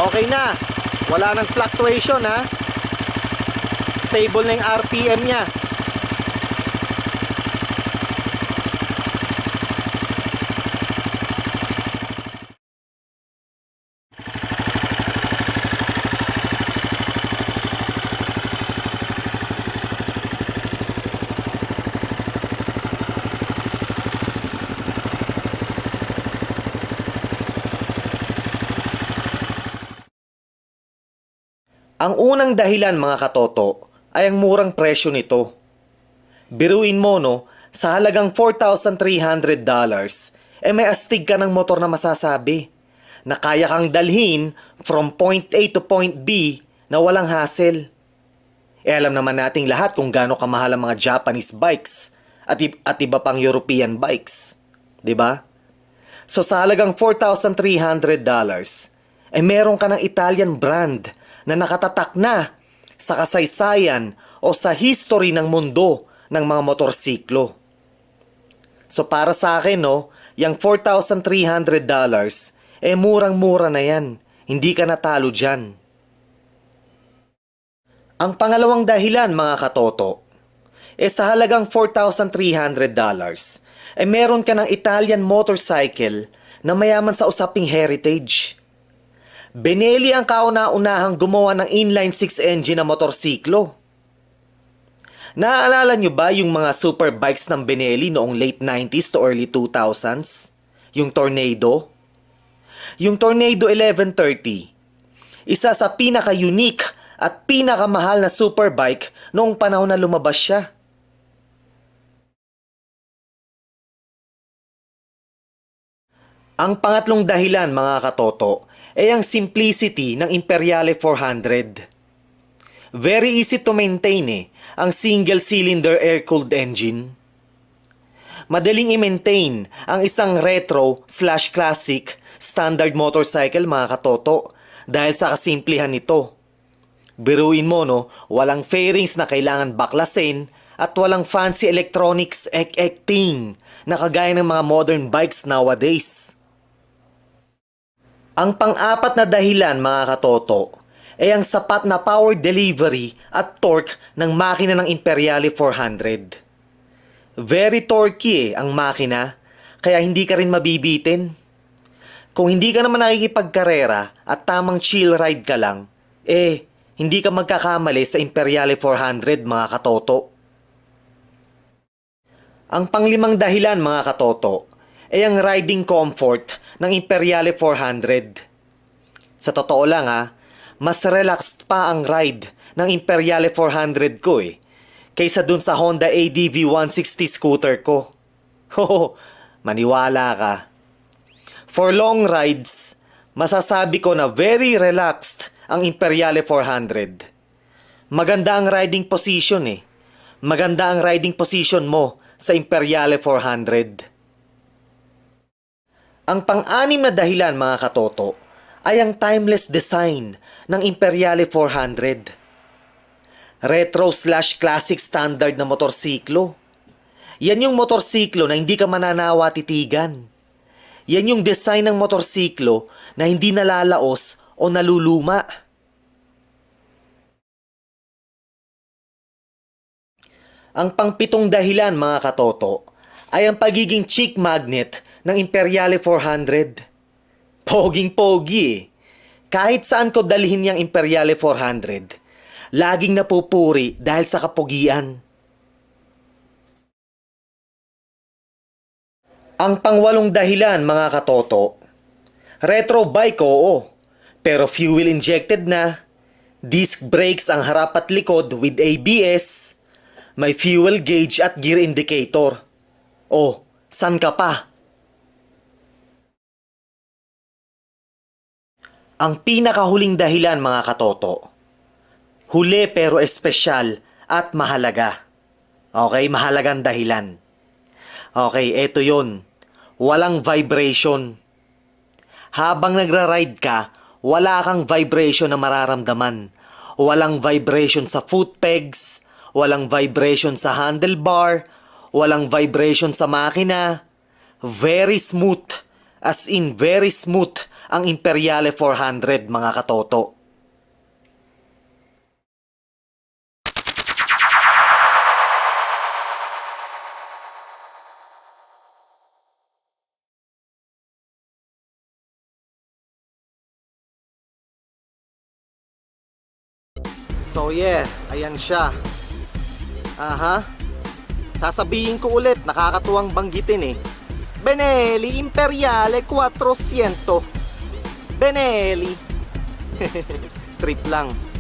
Okay na. Wala nang fluctuation ha. Stable na yung RPM niya. Ang unang dahilan mga katoto ay ang murang presyo nito. Biruin mo no, sa halagang $4,300, may astig ka ng motor na masasabi na kaya kang dalhin from point A to point B na walang hassle. Alam naman nating lahat kung gaano kamahal ang mga Japanese bikes at iba pang European bikes. 'Di ba? So sa halagang $4,300, meron ka ng Italian brand na nakatatak na sa kasaysayan o sa history ng mundo ng mga motorsiklo. So para sa akin no, yung $4,300, murang-mura na yan. Hindi ka natalo dyan. Ang pangalawang dahilan mga katoto, sa halagang $4,300, meron ka ng Italian motorcycle na mayaman sa usaping heritage. Benelli ang kauna-unahang gumawa ng inline 6 engine na motorsiklo. Naaalala nyo ba yung mga super bikes ng Benelli noong late 90s to early 2000s? Yung Tornado? Yung Tornado 1130, isa sa pinaka-unique at pinakamahal na superbike noong panahon na lumabas siya. Ang pangatlong dahilan mga katoto ang simplicity ng Imperiale 400. Very easy to maintain ang single-cylinder air-cooled engine. Madaling i-maintain ang isang retro/classic standard motorcycle mga katoto dahil sa kasimplihan nito. Biruin mo no, walang fairings na kailangan baklasin at walang fancy electronics ek-ek-ting na kagaya ng mga modern bikes nowadays. Ang pang-apat na dahilan mga katoto ang sapat na power delivery at torque ng makina ng Imperiale 400. Very torquey ang makina, kaya hindi ka rin mabibitin. Kung hindi ka naman nakikipagkarera at tamang chill ride ka lang, hindi ka magkakamali sa Imperiale 400 mga katoto. Ang panglimang dahilan mga katoto ang riding comfort ng Imperiale 400. Sa totoo lang mas relaxed pa ang ride ng Imperiale 400 ko kaysa dun sa Honda ADV 160 scooter ko. Maniwala ka. For long rides, masasabi ko na very relaxed ang Imperiale 400. Maganda ang riding position Maganda ang riding position mo sa Imperiale 400. Ang pang-anim na dahilan mga katoto ay ang timeless design ng Imperiale 400. Retro/classic standard na motorsiklo. Yan yung motorsiklo na hindi ka mananawa titigan. Yan yung design ng motorsiklo na hindi nalalaos o naluluma. Ang pangpitong dahilan mga katoto ay ang pagiging chick magnet ng Imperiale 400. Poging-pogi Kahit saan ko dalhin yung Imperiale 400, laging napupuri dahil sa kapugian. Ang pangwalong dahilan mga katoto, retro bike oo, pero fuel injected na, disc brakes ang harap at likod with ABS, may fuel gauge at gear indicator. Oh, san ka pa? Ang pinakahuling dahilan mga katoto, huli pero espesyal at mahalaga. Okay, mahalagang dahilan. Okay, eto yun. Walang vibration. Habang nagra-ride ka, wala kang vibration na mararamdaman. Walang vibration sa foot pegs, walang vibration sa handlebar, walang vibration sa makina. Very smooth, as in very smooth ang Imperiale 400 mga katoto. So yeah, ayan siya. Aha. Sasabihin ko ulit, nakakatuwang banggitin eh. Benelli Imperiale 400. Benelli. Trip lang.